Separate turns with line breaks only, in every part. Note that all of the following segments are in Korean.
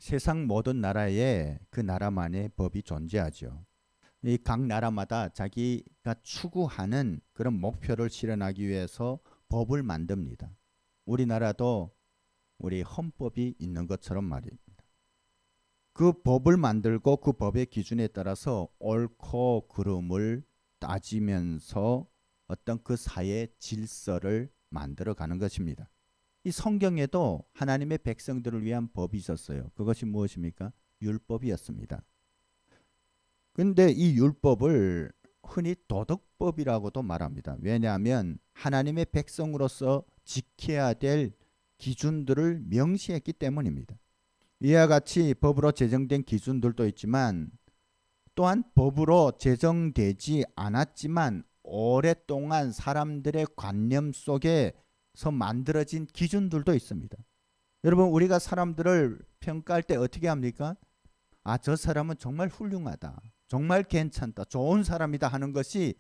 세상 모든 나라에 그 나라만의 법이 존재하죠. 이 각 나라마다 자기가 추구하는 그런 목표를 실현하기 위해서 법을 만듭니다. 우리나라도 우리 헌법이 있는 것처럼 말입니다. 그 법을 만들고 그 법의 기준에 따라서 옳고 그름을 따지면서 어떤 그 사회 질서를 만들어 가는 것입니다. 이 성경에도 하나님의 백성들을 위한 법이 있었어요. 그것이 무엇입니까? 율법이었습니다. 근데 이 율법을 흔히 도덕법이라고도 말합니다. 왜냐하면 하나님의 백성으로서 지켜야 될 기준들을 명시했기 때문입니다. 이와 같이 법으로 제정된 기준들도 있지만 또한 법으로 제정되지 않았지만 오랫동안 사람들의 관념 속에서 만들어진 기준들도 있습니다. 여러분, 우리가 사람들을 평가할 때 어떻게 합니까? 아, 저 사람은 정말 훌륭하다, 정말 괜찮다, 좋은 사람이다 하는 것이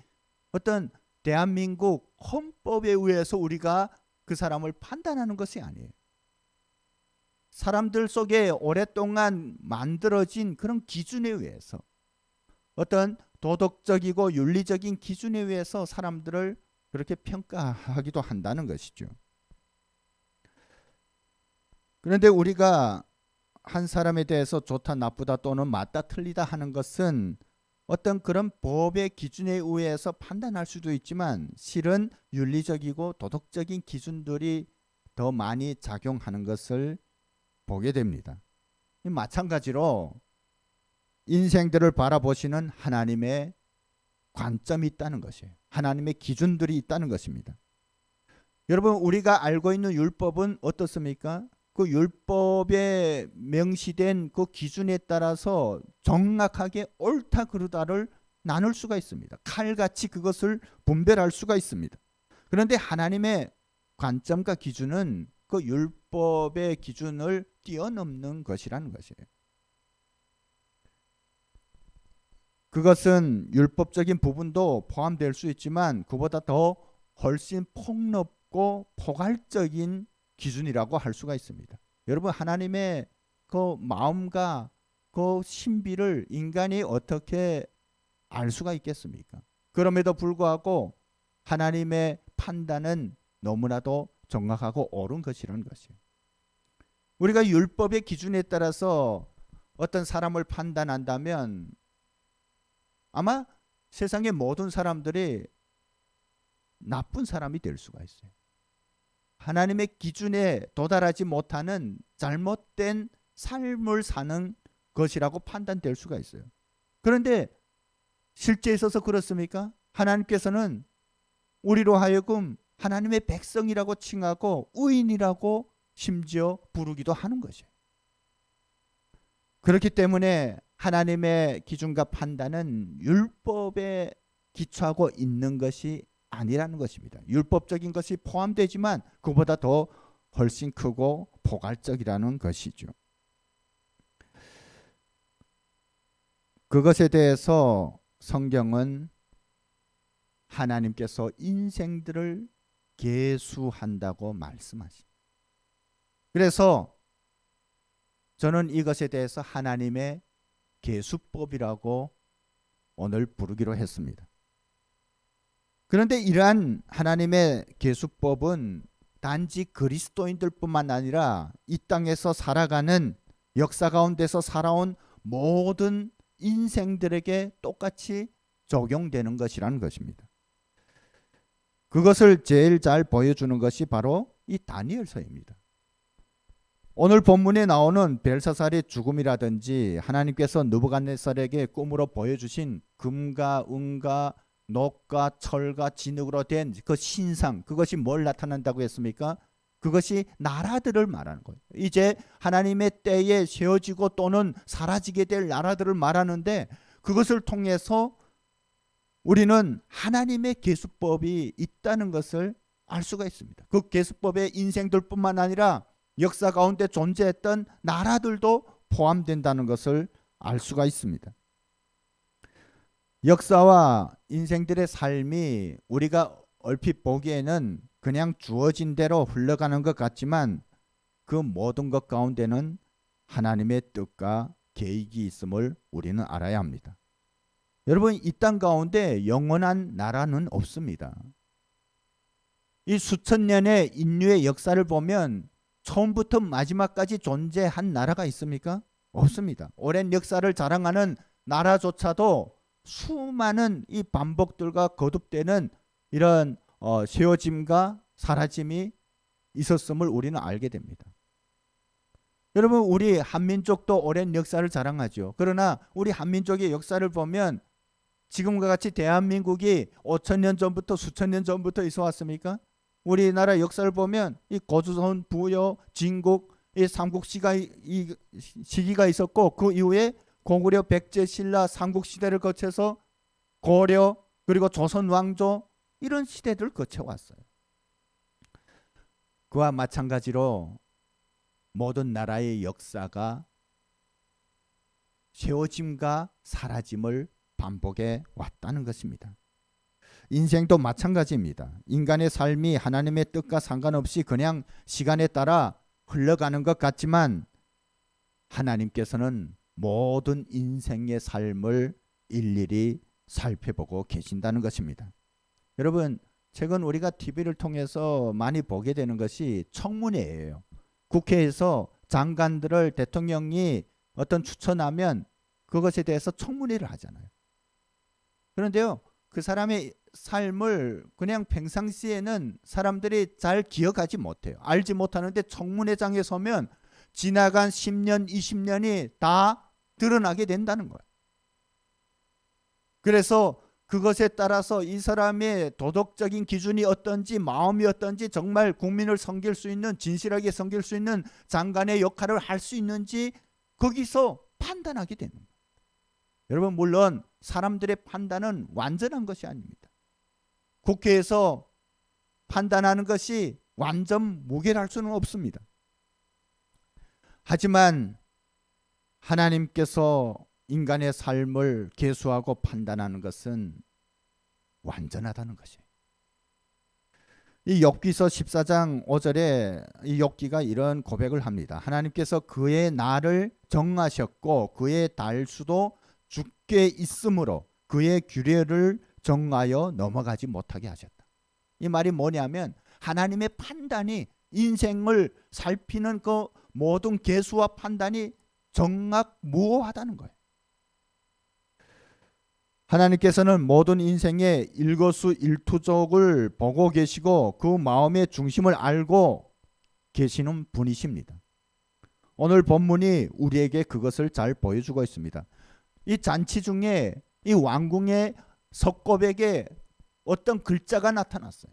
어떤 대한민국 헌법에 의해서 우리가 그 사람을 판단하는 것이 아니에요. 사람들 속에 오랫동안 만들어진 그런 기준에 의해서, 어떤 도덕적이고 윤리적인 기준에 의해서 사람들을 그렇게 평가하기도 한다는 것이죠. 그런데 우리가 한 사람에 대해서 좋다 나쁘다 또는 맞다 틀리다 하는 것은 어떤 그런 법의 기준에 의해서 판단할 수도 있지만 실은 윤리적이고 도덕적인 기준들이 더 많이 작용하는 것을 보게 됩니다. 마찬가지로 인생들을 바라보시는 하나님의 관점이 있다는 것이에요. 하나님의 기준들이 있다는 것입니다. 여러분, 우리가 알고 있는 율법은 어떻습니까? 그 율법에 명시된 그 기준에 따라서 정확하게 옳다 그르다를 나눌 수가 있습니다. 칼같이 그것을 분별할 수가 있습니다. 그런데 하나님의 관점과 기준은 그 율법의 기준을 뛰어넘는 것이라는 것이에요. 그것은 율법적인 부분도 포함될 수 있지만 그보다 더 훨씬 폭넓고 포괄적인 기준이라고 할 수가 있습니다. 여러분, 하나님의 그 마음과 그 신비를 인간이 어떻게 알 수가 있겠습니까? 그럼에도 불구하고 하나님의 판단은 너무나도 정확하고 옳은 것이라는 것이에요. 우리가 율법의 기준에 따라서 어떤 사람을 판단한다면 아마 세상의 모든 사람들이 나쁜 사람이 될 수가 있어요. 하나님의 기준에 도달하지 못하는 잘못된 삶을 사는 것이라고 판단될 수가 있어요. 그런데 실제에 있어서 그렇습니까? 하나님께서는 우리로 하여금 하나님의 백성이라고 칭하고 의인이라고 심지어 부르기도 하는 것이에요. 그렇기 때문에 하나님의 기준과 판단은 율법에 기초하고 있는 것이 아니라는 것입니다. 율법적인 것이 포함되지만 그보다 더 훨씬 크고 포괄적이라는 것이죠. 그것에 대해서 성경은 하나님께서 인생들을 계수한다고 말씀하십니다. 그래서 저는 이것에 대해서 하나님의 계수법이라고 오늘 부르기로 했습니다. 그런데 이러한 하나님의 계수법은 단지 그리스도인들뿐만 아니라 이 땅에서 살아가는 역사 가운데서 살아온 모든 인생들에게 똑같이 적용되는 것이라는 것입니다. 그것을 제일 잘 보여주는 것이 바로 이 다니엘서입니다. 오늘 본문에 나오는 벨사살의 죽음이라든지 하나님께서 느부갓네살에게 꿈으로 보여주신 금과 은과 녹과 철과 진흙으로 된 그 신상, 그것이 뭘 나타난다고 했습니까? 그것이 나라들을 말하는 거예요. 이제 하나님의 때에 세워지고 또는 사라지게 될 나라들을 말하는데 그것을 통해서 우리는 하나님의 계수법이 있다는 것을 알 수가 있습니다. 그 계수법에 인생들뿐만 아니라 역사 가운데 존재했던 나라들도 포함된다는 것을 알 수가 있습니다. 역사와 인생들의 삶이 우리가 얼핏 보기에는 그냥 주어진 대로 흘러가는 것 같지만 그 모든 것 가운데는 하나님의 뜻과 계획이 있음을 우리는 알아야 합니다. 여러분, 이 땅 가운데 영원한 나라는 없습니다. 이 수천 년의 인류의 역사를 보면 처음부터 마지막까지 존재한 나라가 있습니까? 없습니다. 오랜 역사를 자랑하는 나라조차도 수많은 이 반복들과 거듭되는 이런 세워짐과 사라짐이 있었음을 우리는 알게 됩니다. 여러분, 우리 한민족도 오랜 역사를 자랑하죠. 그러나 우리 한민족의 역사를 보면 지금과 같이 대한민국이 5,000년 전부터 수천 년 전부터 있어 왔습니까? 우리나라 역사를 보면 이 고조선, 부여, 진국, 이 삼국 시기가 있었고, 그 이후에 고구려, 백제, 신라, 삼국 시대를 거쳐서 고려, 그리고 조선 왕조, 이런 시대들을 거쳐왔어요. 그와 마찬가지로 모든 나라의 역사가 세워짐과 사라짐을 반복해 왔다는 것입니다. 인생도 마찬가지입니다. 인간의 삶이 하나님의 뜻과 상관없이 그냥 시간에 따라 흘러가는 것 같지만 하나님께서는 모든 인생의 삶을 일일이 살펴보고 계신다는 것입니다. 여러분, 최근 우리가 TV를 통해서 많이 보게 되는 것이 청문회예요. 국회에서 장관들을 대통령이 어떤 추천하면 그것에 대해서 청문회를 하잖아요. 그런데요, 그 사람의 삶을 그냥 평상시에는 사람들이 잘 기억하지 못해요. 알지 못하는데 청문회장에 서면 지나간 10년, 20년이 다 드러나게 된다는 거예요. 그래서 그것에 따라서 이 사람의 도덕적인 기준이 어떤지, 마음이 어떤지, 정말 국민을 섬길 수 있는, 진실하게 섬길 수 있는 장관의 역할을 할 수 있는지 거기서 판단하게 되는 거예요. 여러분, 물론 사람들의 판단은 완전한 것이 아닙니다. 국회에서 판단하는 것이 완전 무결할 수는 없습니다. 하지만 하나님께서 인간의 삶을 계수하고 판단하는 것은 완전하다는 것이에요. 이 욥기서 14장 5절에 이 욥기가 이런 고백을 합니다. 하나님께서 그의 날을 정하셨고 그의 달수도 죽게 있으므로 그의 규례를 정하여 넘어가지 못하게 하셨다. 이 말이 뭐냐면 하나님의 판단이, 인생을 살피는 그 모든 계수와 판단이 정확무오하다는 거예요. 하나님께서는 모든 인생의 일거수일투족을 보고 계시고 그 마음의 중심을 알고 계시는 분이십니다. 오늘 본문이 우리에게 그것을 잘 보여주고 있습니다. 이 잔치 중에 이 왕궁의 석고백에 어떤 글자가 나타났어요.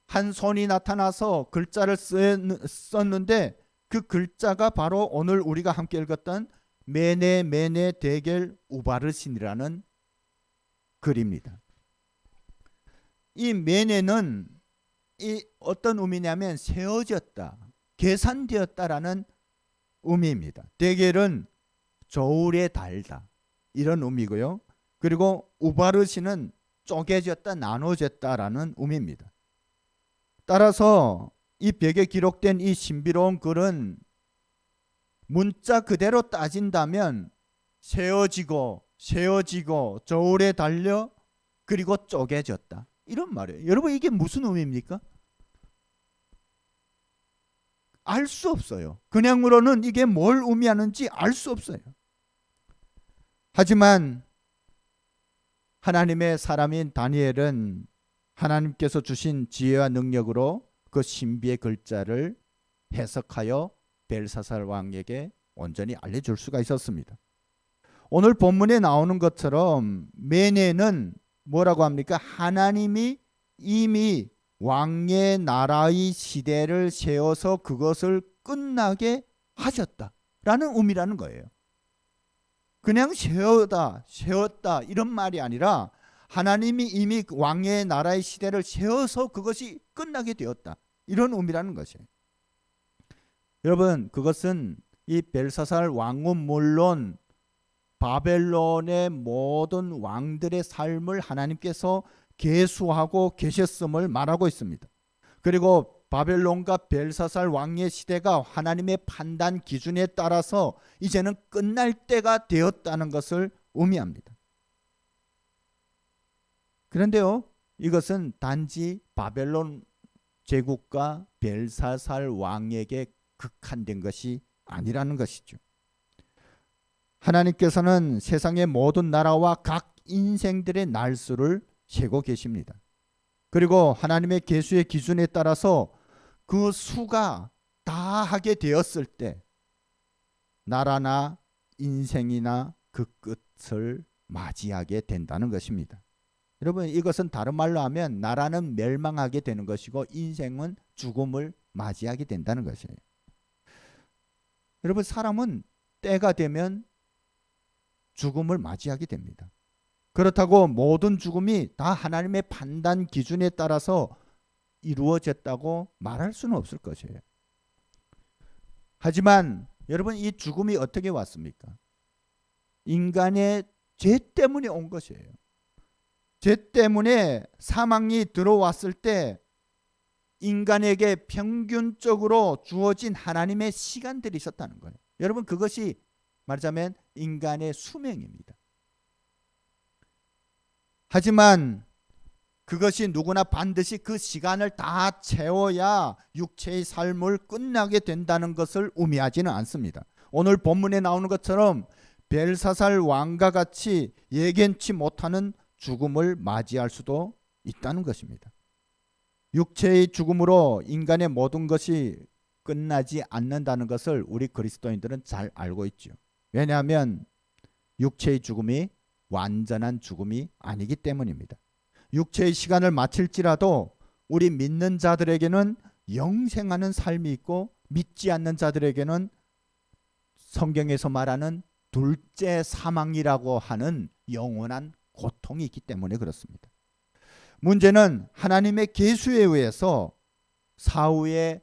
한 손이 나타나서 글자를 썼는데 그 글자가 바로 오늘 우리가 함께 읽었던 메네 메네 데겔 우바르신이라는 글입니다. 이 메네는 이 어떤 의미냐면 세워졌다, 계산되었다라는 의미입니다. 데겔은 저울에 달다, 이런 의미고요. 그리고 우바르신은 쪼개졌다, 나눠졌다라는 의미입니다. 따라서 이 벽에 기록된 이 신비로운 글은 문자 그대로 따진다면 세워지고 저울에 달려 그리고 쪼개졌다, 이런 말이에요. 여러분, 이게 무슨 의미입니까? 알 수 없어요. 그냥으로는 이게 뭘 의미하는지 알 수 없어요. 하지만 하나님의 사람인 다니엘은 하나님께서 주신 지혜와 능력으로 그 신비의 글자를 해석하여 벨사살 왕에게 온전히 알려줄 수가 있었습니다. 오늘 본문에 나오는 것처럼 메네는 뭐라고 합니까? 하나님이 이미 왕의 나라의 시대를 세워서 그것을 끝나게 하셨다라는 의미라는 거예요. 그냥 세웠다 이런 말이 아니라 하나님이 이미 왕의 나라의 시대를 세워서 그것이 끝나게 되었다, 이런 의미라는 것이에요. 여러분, 그것은 이 벨사살 왕은 물론 바벨론의 모든 왕들의 삶을 하나님께서 계수하고 계셨음을 말하고 있습니다. 그리고 바벨론과 벨사살 왕의 시대가 하나님의 판단 기준에 따라서 이제는 끝날 때가 되었다는 것을 의미합니다. 그런데요, 이것은 단지 바벨론 제국과 벨사살 왕에게 극한된 것이 아니라는 것이죠. 하나님께서는 세상의 모든 나라와 각 인생들의 날수를 세고 계십니다. 그리고 하나님의 계수의 기준에 따라서 그 수가 다하게 되었을 때 나라나 인생이나 그 끝을 맞이하게 된다는 것입니다. 여러분, 이것은 다른 말로 하면 나라는 멸망하게 되는 것이고 인생은 죽음을 맞이하게 된다는 것이에요. 여러분, 사람은 때가 되면 죽음을 맞이하게 됩니다. 그렇다고 모든 죽음이 다 하나님의 판단 기준에 따라서 이루어졌다고 말할 수는 없을 것이에요. 하지만 여러분, 이 죽음이 어떻게 왔습니까? 인간의 죄 때문에 온 것이에요. 죄 때문에 사망이 들어왔을 때 인간에게 평균적으로 주어진 하나님의 시간들이 있었다는 거예요. 여러분, 그것이 말하자면 인간의 수명입니다. 하지만 그것이 누구나 반드시 그 시간을 다 채워야 육체의 삶을 끝나게 된다는 것을 의미하지는 않습니다. 오늘 본문에 나오는 것처럼 벨사살 왕과 같이 예견치 못하는 죽음을 맞이할 수도 있다는 것입니다. 육체의 죽음으로 인간의 모든 것이 끝나지 않는다는 것을 우리 그리스도인들은 잘 알고 있죠. 왜냐하면 육체의 죽음이 완전한 죽음이 아니기 때문입니다. 육체의 시간을 마칠지라도 우리 믿는 자들에게는 영생하는 삶이 있고 믿지 않는 자들에게는 성경에서 말하는 둘째 사망이라고 하는 영원한 고통이 있기 때문에 그렇습니다. 문제는 하나님의 계수에 의해서 사후에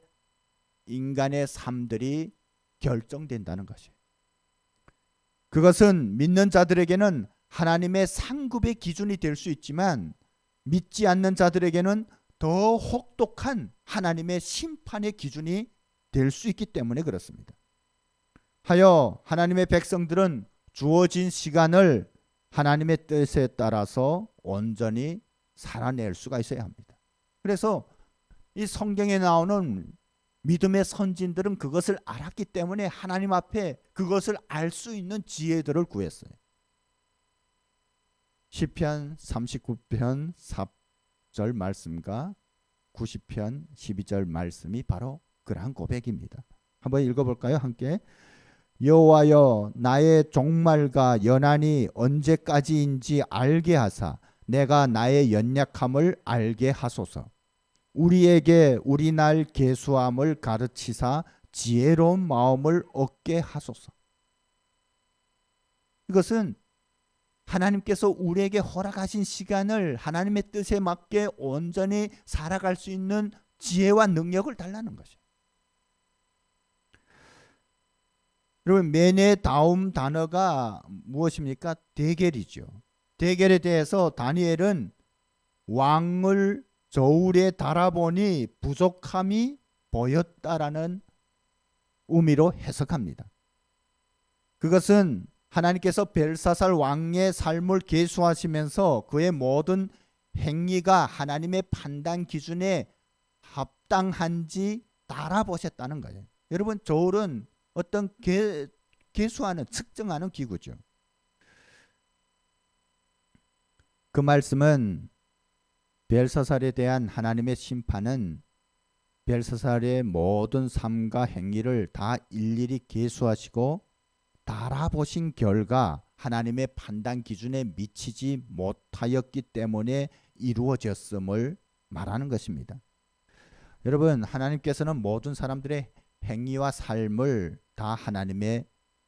인간의 삶들이 결정된다는 것이에요. 그것은 믿는 자들에게는 하나님의 상급의 기준이 될 수 있지만 믿지 않는 자들에게는 더 혹독한 하나님의 심판의 기준이 될 수 있기 때문에 그렇습니다. 하여 하나님의 백성들은 주어진 시간을 하나님의 뜻에 따라서 온전히 살아낼 수가 있어야 합니다. 그래서 이 성경에 나오는 믿음의 선진들은 그것을 알았기 때문에 하나님 앞에 그것을 알 수 있는 지혜들을 구했어요. 시편 39편 4절 말씀과 90편 12절 말씀이 바로 그러한 고백입니다. 한번 읽어볼까요? 함께. 여호와여, 나의 종말과 연한이 언제까지인지 알게 하사 내가 나의 연약함을 알게 하소서. 우리에게 우리 날 계수함을 가르치사 지혜로운 마음을 얻게 하소서. 이것은 하나님께서 우리에게 허락하신 시간을 하나님의 뜻에 맞게 온전히 살아갈 수 있는 지혜와 능력을 달라는 것이에요. 여러분, 매의 다음 단어가 무엇입니까? 대결이죠. 대결에 대해서 다니엘은 왕을 저울에 달아보니 부족함이 보였다라는 의미로 해석합니다. 그것은 하나님께서 벨사살 왕의 삶을 계수하시면서 그의 모든 행위가 하나님의 판단 기준에 합당한지 따라보셨다는 거예요. 여러분, 저울은 어떤 계수하는, 측정하는 기구죠. 그 말씀은 벨사살에 대한 하나님의 심판은 벨사살의 모든 삶과 행위를 다 일일이 계수하시고 달아보신 결과 하나님의 판단 기준에 미치지 못하였기 때문에 이루어졌음을 말하는 것입니다. 여러분, 하나님께서는 모든 사람들의 행위와 삶을 다 하나님의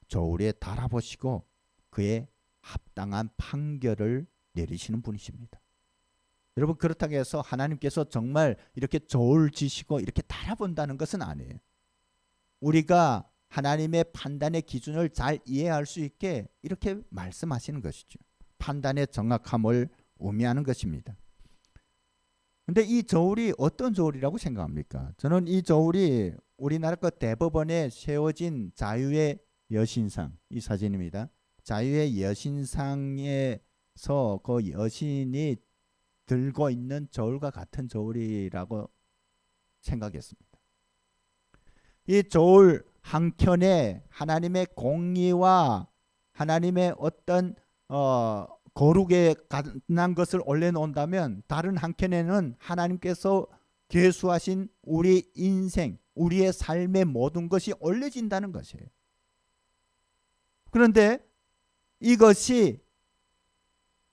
저울에 달아보시고 그에 합당한 판결을 내리시는 분이십니다. 여러분, 그렇다고 해서 하나님께서 정말 이렇게 저울 지시고 이렇게 달아본다는 것은 아니에요. 우리가 하나님의 판단의 기준을 잘 이해할 수 있게 이렇게 말씀하시는 것이죠. 판단의 정확함을 의미하는 것입니다. 근데 이 저울이 어떤 저울이라고 생각합니까? 저는 이 저울이 우리나라 그 대법원에 세워진 자유의 여신상, 이 사진입니다. 자유의 여신상에서 그 여신이 들고 있는 저울과 같은 저울이라고 생각했습니다. 이 저울 한 켠에 하나님의 공의와 하나님의 어떤 거룩에 관한 것을 올려놓는다면, 다른 한켠에는 하나님께서 계수하신 우리 인생, 우리의 삶의 모든 것이 올려진다는 것이에요. 그런데 이것이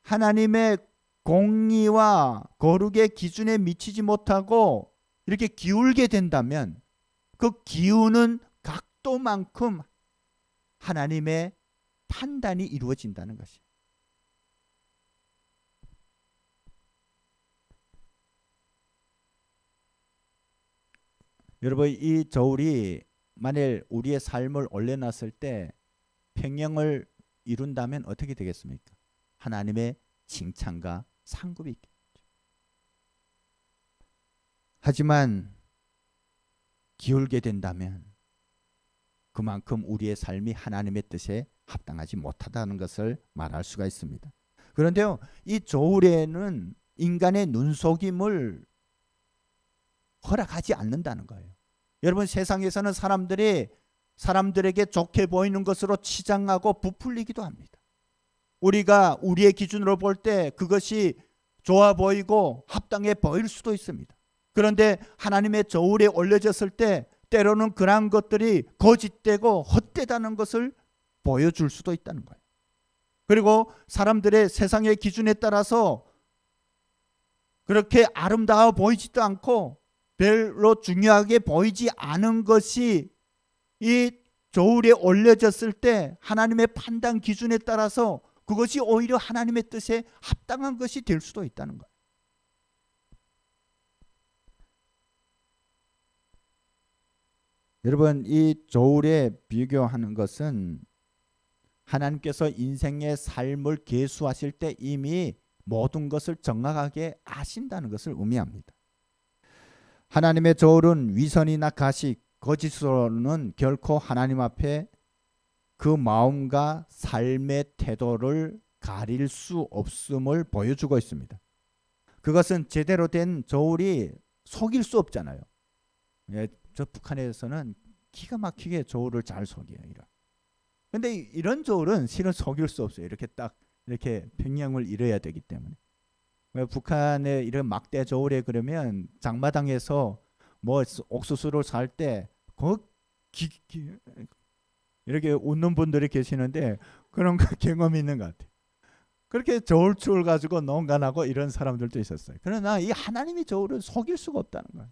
하나님의 공의와 거룩의 기준에 미치지 못하고 이렇게 기울게 된다면, 그 기우는 각도만큼 하나님의 판단이 이루어진다는 것이에요. 여러분, 이 저울이 만일 우리의 삶을 올려놨을 때 평형을 이룬다면 어떻게 되겠습니까? 하나님의 칭찬과 상급이 있겠죠. 하지만 기울게 된다면 그만큼 우리의 삶이 하나님의 뜻에 합당하지 못하다는 것을 말할 수가 있습니다. 그런데요, 이 저울에는 인간의 눈속임을 허락하지 않는다는 거예요. 여러분, 세상에서는 사람들에게 좋게 보이는 것으로 치장하고 부풀리기도 합니다. 우리가 우리의 기준으로 볼 때 그것이 좋아 보이고 합당해 보일 수도 있습니다. 그런데 하나님의 저울에 올려졌을 때 때로는 그러한 것들이 거짓되고 헛되다는 것을 보여줄 수도 있다는 거예요. 그리고 사람들의 세상의 기준에 따라서 그렇게 아름다워 보이지도 않고 별로 중요하게 보이지 않은 것이 이 저울에 올려졌을 때 하나님의 판단 기준에 따라서 그것이 오히려 하나님의 뜻에 합당한 것이 될 수도 있다는 거예요. 여러분, 이 저울에 비교하는 것은 하나님께서 인생의 삶을 계수하실 때 이미 모든 것을 정확하게 아신다는 것을 의미합니다. 하나님의 저울은 위선이나 가식, 거짓으로는 결코 하나님 앞에 그 마음과 삶의 태도를 가릴 수 없음을 보여주고 있습니다. 그것은 제대로 된 저울이 속일 수 없잖아요. 예, 저 북한에서는 기가 막히게 저울을 잘 속여요. 그런데 이런 저울은 실은 속일 수 없어요. 이렇게 딱 이렇게 평형을 이뤄야 되기 때문에. 북한의 이런 막대 저울에 그러면 장마당에서 뭐 옥수수를 살 때 이렇게 웃는 분들이 계시는데 그런 경험이 있는 것 같아요. 그렇게 저울추를 가지고 농간하고 이런 사람들도 있었어요. 그러나 이 하나님의 저울은 속일 수가 없다는 거예요.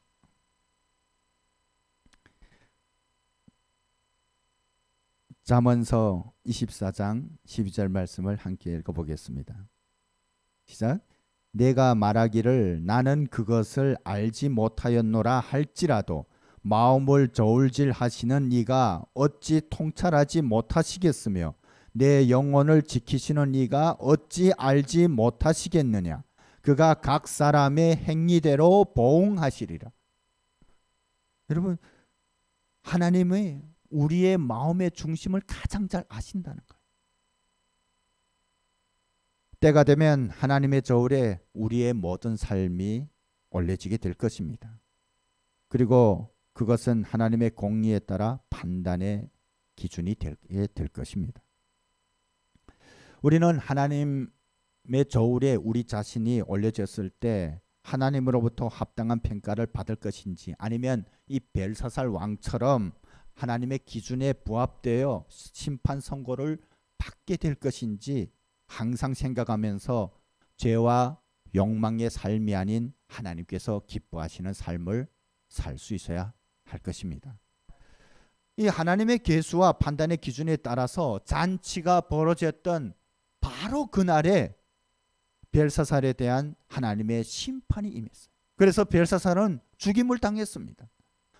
잠언서 24장 12절 말씀을 함께 읽어보겠습니다. 시작. 내가 말하기를 나는 그것을 알지 못하였노라 할지라도 마음을 저울질하시는 이가 어찌 통찰하지 못하시겠으며 내 영혼을 지키시는 이가 어찌 알지 못하시겠느냐. 그가 각 사람의 행위대로 보응하시리라. 여러분, 하나님의 우리의 마음의 중심을 가장 잘 아신다는 거예요. 때가 되면 하나님의 저울에 우리의 모든 삶이 올려지게 될 것입니다. 그리고 그것은 하나님의 공의에 따라 판단의 기준이 될 것입니다. 우리는 하나님의 저울에 우리 자신이 올려졌을 때 하나님으로부터 합당한 평가를 받을 것인지, 아니면 이 벨사살 왕처럼 하나님의 기준에 부합되어 심판 선고를 받게 될 것인지 항상 생각하면서 죄와 욕망의 삶이 아닌 하나님께서 기뻐하시는 삶을 살 수 있어야 할 것입니다. 이 하나님의 계수와 판단의 기준에 따라서 잔치가 벌어졌던 바로 그날에 벨사살에 대한 하나님의 심판이 임했어요. 그래서 벨사살은 죽임을 당했습니다.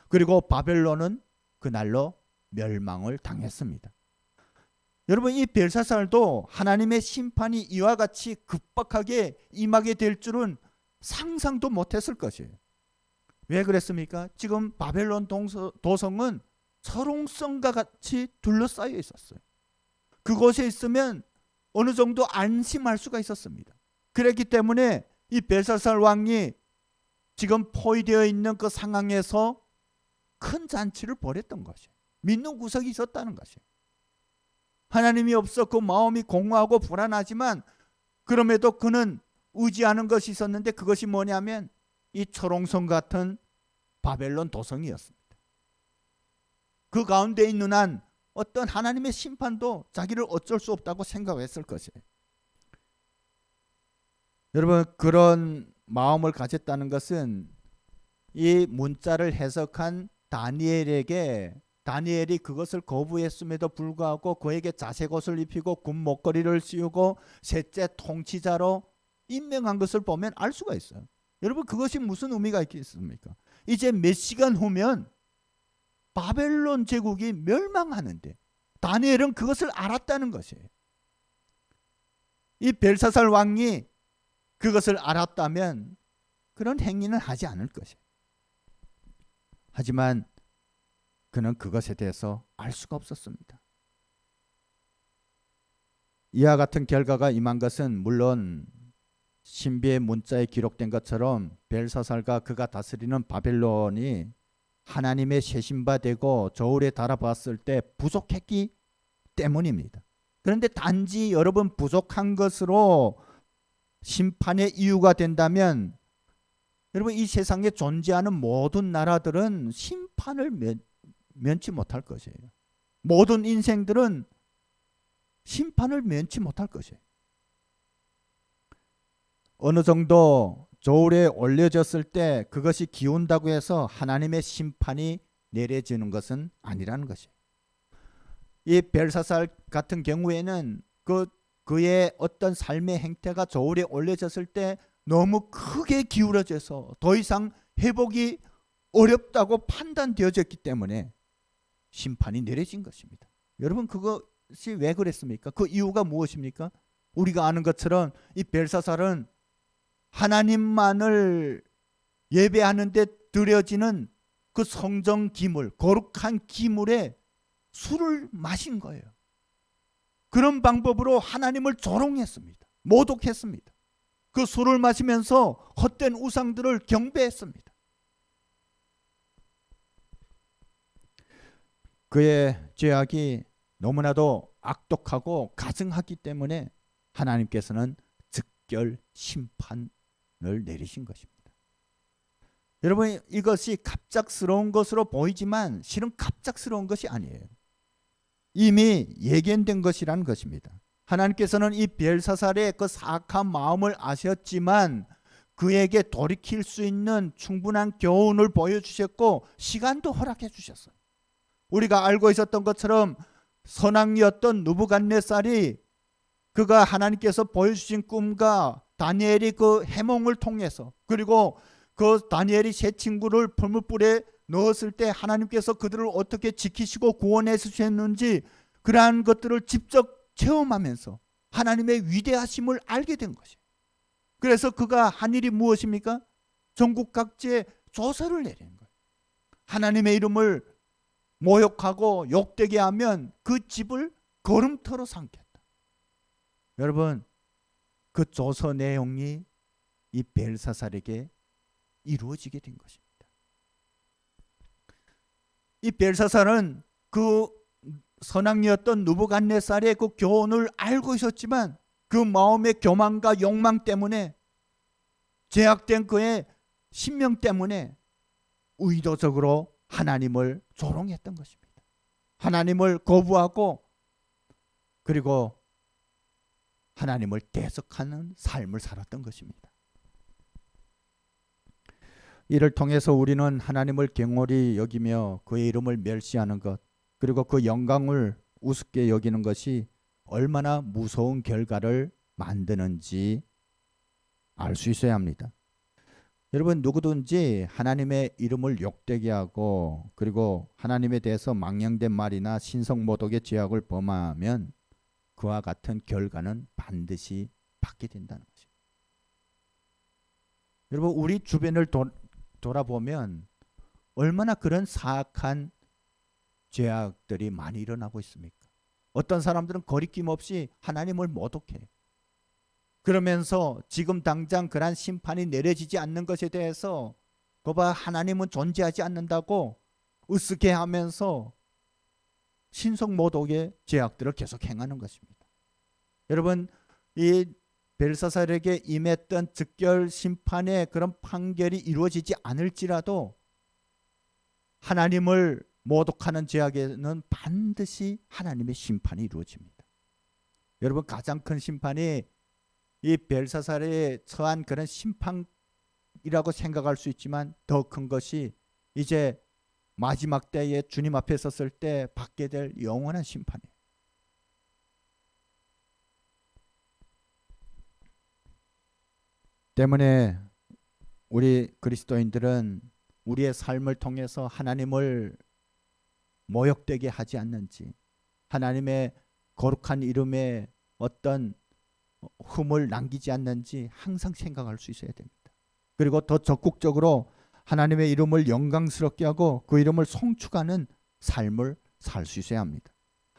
그리고 바벨론은 그날로 멸망을 당했습니다. 여러분, 이 벨사살도 하나님의 심판이 이와 같이 급박하게 임하게 될 줄은 상상도 못했을 것이에요. 왜 그랬습니까? 지금 바벨론 도성은 철옹성과 같이 둘러싸여 있었어요. 그곳에 있으면 어느 정도 안심할 수가 있었습니다. 그랬기 때문에 이 벨사살 왕이 지금 포위되어 있는 그 상황에서 큰 잔치를 벌였던 것이에요. 믿는 구석이 있었다는 것이에요. 하나님이 없어 그 마음이 공허하고 불안하지만 그럼에도 그는 의지하는 것이 있었는데 그것이 뭐냐면 이 철옹성 같은 바벨론 도성이었습니다. 그 가운데 있는 한 어떤 하나님의 심판도 자기를 어쩔 수 없다고 생각했을 것이에요. 여러분, 그런 마음을 가졌다는 것은 이 문자를 해석한 다니엘이 그것을 거부했음에도 불구하고 그에게 자색 옷을 입히고 군 목걸이를 씌우고 셋째 통치자로 임명한 것을 보면 알 수가 있어요. 여러분, 그것이 무슨 의미가 있겠습니까? 이제 몇 시간 후면 바벨론 제국이 멸망하는데 다니엘은 그것을 알았다는 것이에요. 이 벨사살 왕이 그것을 알았다면 그런 행위는 하지 않을 것이에요. 하지만 그는 그것에 대해서 알 수가 없었습니다. 이와 같은 결과가 임한 것은 물론 신비의 문자에 기록된 것처럼 벨사살과 그가 다스리는 바벨론이 하나님의 쇄신바되고 저울에 달아봤을 때 부족했기 때문입니다. 그런데 단지 여러분 부족한 것으로 심판의 이유가 된다면 여러분 이 세상에 존재하는 모든 나라들은 심판을 면치 못할 것이에요. 모든 인생들은 심판을 면치 못할 것이에요. 어느 정도 저울에 올려졌을 때 그것이 기운다고 해서 하나님의 심판이 내려지는 것은 아니라는 것이에요. 이 벨사살 같은 경우에는 그의 어떤 삶의 행태가 저울에 올려졌을 때 너무 크게 기울어져서 더 이상 회복이 어렵다고 판단되어졌기 때문에 심판이 내려진 것입니다. 여러분, 그것이 왜 그랬습니까? 그 이유가 무엇입니까? 우리가 아는 것처럼 이 벨사살은 하나님만을 예배하는 데 드려지는 그 성정 기물, 거룩한 기물에 술을 마신 거예요. 그런 방법으로 하나님을 조롱했습니다. 모독했습니다. 그 술을 마시면서 헛된 우상들을 경배했습니다. 그의 죄악이 너무나도 악독하고 가증하기 때문에 하나님께서는 즉결 심판을 내리신 것입니다. 여러분, 이것이 갑작스러운 것으로 보이지만 실은 갑작스러운 것이 아니에요. 이미 예견된 것이라는 것입니다. 하나님께서는 이 벨사살의 그 사악한 마음을 아셨지만 그에게 돌이킬 수 있는 충분한 교훈을 보여주셨고 시간도 허락해 주셨어요. 우리가 알고 있었던 것처럼 선왕이었던 느부갓네살이 그가 하나님께서 보여주신 꿈과 다니엘이 그 해몽을 통해서 그리고 그 다니엘이 세 친구를 풀무불에 넣었을 때 하나님께서 그들을 어떻게 지키시고 구원해 주셨는지 그러한 것들을 직접 체험하면서 하나님의 위대하심을 알게 된 것이에요. 그래서 그가 한 일이 무엇입니까? 전국 각지에 조서를 내리는 거예요. 하나님의 이름을 모욕하고 욕되게 하면 그 집을 거름터로 삼겠다. 여러분, 그 조서 내용이 이 벨사살에게 이루어지게 된 것입니다. 이 벨사살은 그 선왕이었던 느부갓네살의 그 교훈을 알고 있었지만 그 마음의 교만과 욕망 때문에 죄악된 그의 신명 때문에 의도적으로 하나님을 조롱했던 것입니다. 하나님을 거부하고 그리고 하나님을 대적하는 삶을 살았던 것입니다. 이를 통해서 우리는 하나님을 경홀히 여기며 그의 이름을 멸시하는 것 그리고 그 영광을 우습게 여기는 것이 얼마나 무서운 결과를 만드는지 알 수 있어야 합니다. 여러분, 누구든지 하나님의 이름을 욕되게 하고 그리고 하나님에 대해서 망령된 말이나 신성모독의 죄악을 범하면 그와 같은 결과는 반드시 받게 된다는 것입니다. 여러분 우리 주변을 돌아보면 얼마나 그런 사악한 죄악들이 많이 일어나고 있습니까? 어떤 사람들은 거리낌 없이 하나님을 모독해요. 그러면서 지금 당장 그러한 심판이 내려지지 않는 것에 대해서 거봐 하나님은 존재하지 않는다고 으쓱해 하면서 신성 모독의 죄악들을 계속 행하는 것입니다. 여러분 이 벨사살에게 임했던 즉결 심판의 그런 판결이 이루어지지 않을지라도 하나님을 모독하는 죄악에는 반드시 하나님의 심판이 이루어집니다. 여러분 가장 큰 심판이 이 벨사살에 처한 그런 심판이라고 생각할 수 있지만 더 큰 것이 이제 마지막 때에 주님 앞에 섰을 때 받게 될 영원한 심판이에요. 때문에 우리 그리스도인들은 우리의 삶을 통해서 하나님을 모욕되게 하지 않는지, 하나님의 거룩한 이름에 어떤 흠을 남기지 않는지 항상 생각할 수 있어야 됩니다. 그리고 더 적극적으로 하나님의 이름을 영광스럽게 하고 그 이름을 송축하는 삶을 살 수 있어야 합니다.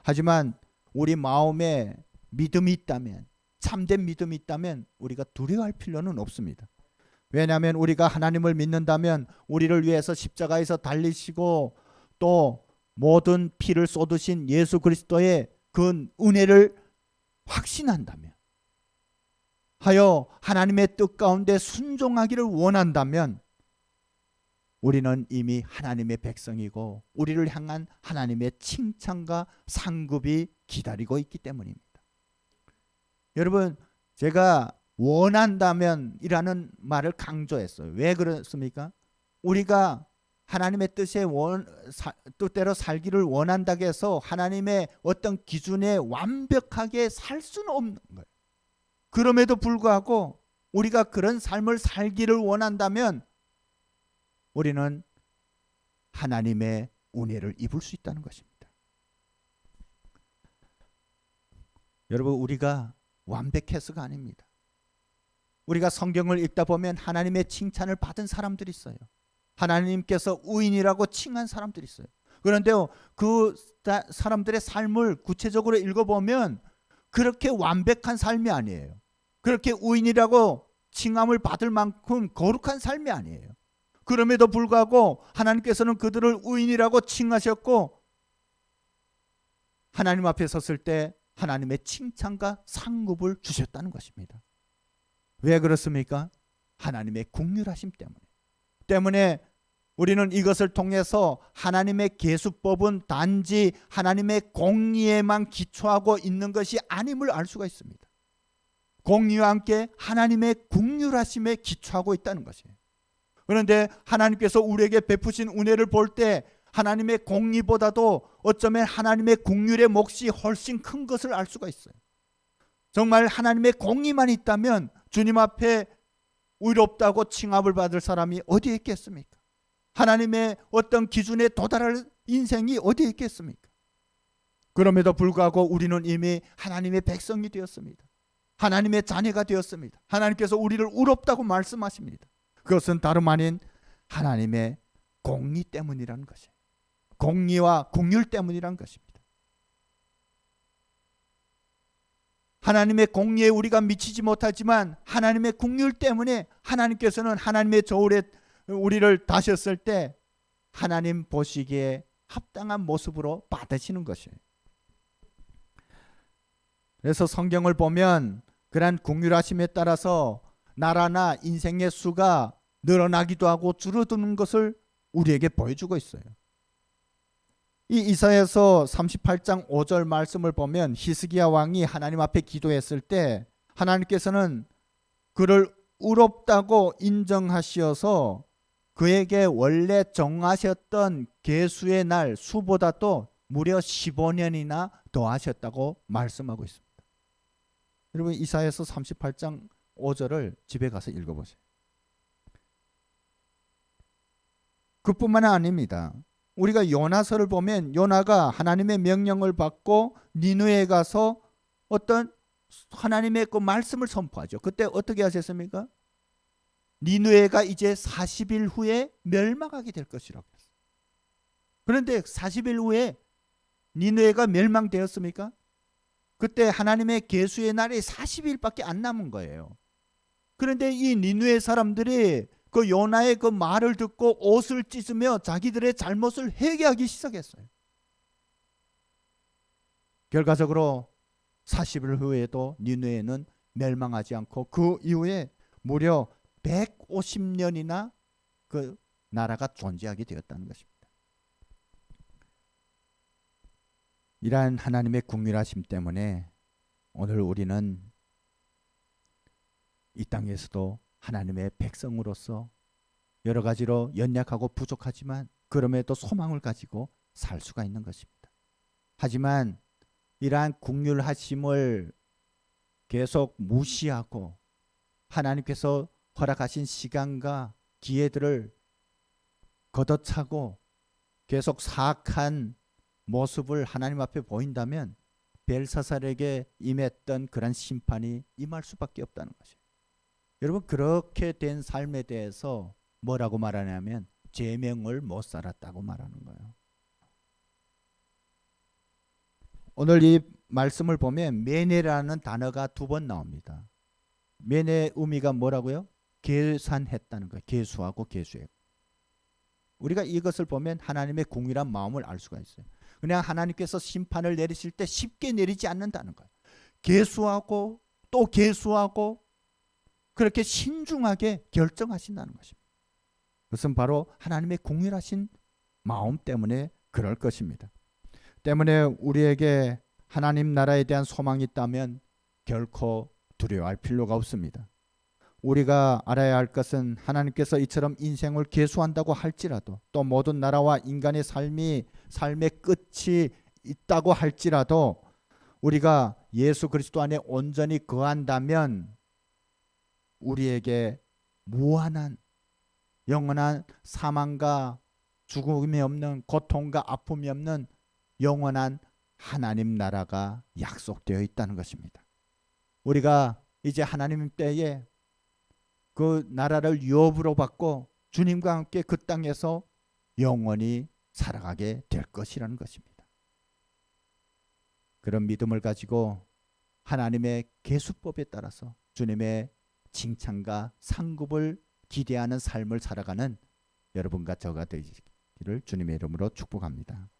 하지만 우리 마음에 믿음이 있다면, 참된 믿음이 있다면 우리가 두려워할 필요는 없습니다. 왜냐하면 우리가 하나님을 믿는다면 우리를 위해서 십자가에서 달리시고 또 모든 피를 쏟으신 예수 그리스도의 그 은혜를 확신한다면, 하여 하나님의 뜻 가운데 순종하기를 원한다면 우리는 이미 하나님의 백성이고 우리를 향한 하나님의 칭찬과 상급이 기다리고 있기 때문입니다. 여러분 제가 원한다면이라는 말을 강조했어요. 왜 그렇습니까? 우리가 하나님의 뜻대로 살기를 원한다고 해서 하나님의 어떤 기준에 완벽하게 살 수는 없는 거예요. 그럼에도 불구하고 우리가 그런 삶을 살기를 원한다면 우리는 하나님의 은혜를 입을 수 있다는 것입니다. 여러분 우리가 완벽해서가 아닙니다. 우리가 성경을 읽다 보면 하나님의 칭찬을 받은 사람들이 있어요. 하나님께서 의인이라고 칭한 사람들이 있어요. 그런데 그 사람들의 삶을 구체적으로 읽어보면 그렇게 완벽한 삶이 아니에요. 그렇게 의인이라고 칭함을 받을 만큼 거룩한 삶이 아니에요. 그럼에도 불구하고 하나님께서는 그들을 의인이라고 칭하셨고 하나님 앞에 섰을 때 하나님의 칭찬과 상급을 주셨다는 것입니다. 왜 그렇습니까? 하나님의 긍휼하심 때문에 우리는 이것을 통해서 하나님의 계수법은 단지 하나님의 공의에만 기초하고 있는 것이 아님을 알 수가 있습니다. 공의와 함께 하나님의 긍휼하심에 기초하고 있다는 것이에요. 그런데 하나님께서 우리에게 베푸신 은혜를 볼 때 하나님의 공의보다도 어쩌면 하나님의 긍휼의 몫이 훨씬 큰 것을 알 수가 있어요. 정말 하나님의 공의만 있다면 주님 앞에 의롭다고 칭함을 받을 사람이 어디에 있겠습니까? 하나님의 어떤 기준에 도달할 인생이 어디에 있겠습니까? 그럼에도 불구하고 우리는 이미 하나님의 백성이 되었습니다. 하나님의 자녀가 되었습니다. 하나님께서 우리를 의롭다고 말씀하십니다. 그것은 다름 아닌 하나님의 공의 때문이라는 것이에요. 공의와 긍휼 때문이라는 것입니다. 하나님의 공의에 우리가 미치지 못하지만 하나님의 긍휼 때문에 하나님께서는 하나님의 저울에 우리를 다셨을 때 하나님 보시기에 합당한 모습으로 받으시는 것이에요. 그래서 성경을 보면 그러한 긍휼하심에 따라서 나라나 인생의 수가 늘어나기도 하고 줄어드는 것을 우리에게 보여주고 있어요. 이 이사야서 38장 5절 말씀을 보면 히스기야 왕이 하나님 앞에 기도했을 때 하나님께서는 그를 의롭다고 인정하시어서 그에게 원래 정하셨던 계수의 날 수보다도 무려 15년이나 더 하셨다고 말씀하고 있습니다. 여러분 이사야서 38장 5절을 집에 가서 읽어보세요. 그뿐만 아닙니다. 우리가 요나서를 보면 요나가 하나님의 명령을 받고 니느웨에 가서 어떤 하나님의 그 말씀을 선포하죠. 그때 어떻게 하셨습니까? 니느웨가 이제 40일 후에 멸망하게 될 것이라고 했어요. 그런데 40일 후에 니느웨가 멸망되었습니까? 그때 하나님의 계수의 날이 40일밖에 안 남은 거예요. 그런데 이 니느웨 사람들이 그 요나의 그 말을 듣고 옷을 찢으며 자기들의 잘못을 회개하기 시작했어요. 결과적으로 40일 후에도 니느웨는 멸망하지 않고 그 이후에 무려 150년이나 그 나라가 존재하게 되었다는 것입니다. 이러한 하나님의 긍휼하심 때문에 오늘 우리는 이 땅에서도 하나님의 백성으로서 여러 가지로 연약하고 부족하지만 그럼에도 소망을 가지고 살 수가 있는 것입니다. 하지만 이러한 긍휼하심을 계속 무시하고 하나님께서 허락하신 시간과 기회들을 걷어차고 계속 사악한 모습을 하나님 앞에 보인다면 벨사살에게 임했던 그런 심판이 임할 수밖에 없다는 것이에요. 여러분, 그렇게 된 삶에 대해서 뭐라고 말하냐면 제명을 못 살았다고 말하는 거예요. 오늘 이 말씀을 보면 메네라는 단어가 2번 나옵니다. 메네 의미가 뭐라고요? 계산했다는 거예요. 계수하고 계수했고. 우리가 이것을 보면 하나님의 공의란 마음을 알 수가 있어요. 그냥 하나님께서 심판을 내리실 때 쉽게 내리지 않는다는 거예요. 계수하고 또 계수하고 그렇게 신중하게 결정하신다는 것입니다. 그것은 바로 하나님의 공의하신 마음 때문에 그럴 것입니다. 때문에 우리에게 하나님 나라에 대한 소망이 있다면 결코 두려워할 필요가 없습니다. 우리가 알아야 할 것은 하나님께서 이처럼 인생을 계수한다고 할지라도 또 모든 나라와 인간의 삶의 끝이 있다고 할지라도 우리가 예수 그리스도 안에 온전히 거한다면 우리에게 무한한 영원한 사망과 죽음이 없는 고통과 아픔이 없는 영원한 하나님 나라가 약속되어 있다는 것입니다. 우리가 이제 하나님 때에 그 나라를 유업으로 받고 주님과 함께 그 땅에서 영원히 살아가게 될 것이라는 것입니다. 그런 믿음을 가지고 하나님의 계수법에 따라서 주님의 칭찬과 상급을 기대하는 삶을 살아가는 여러분과 저가 되기를 주님의 이름으로 축복합니다.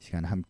시간 함께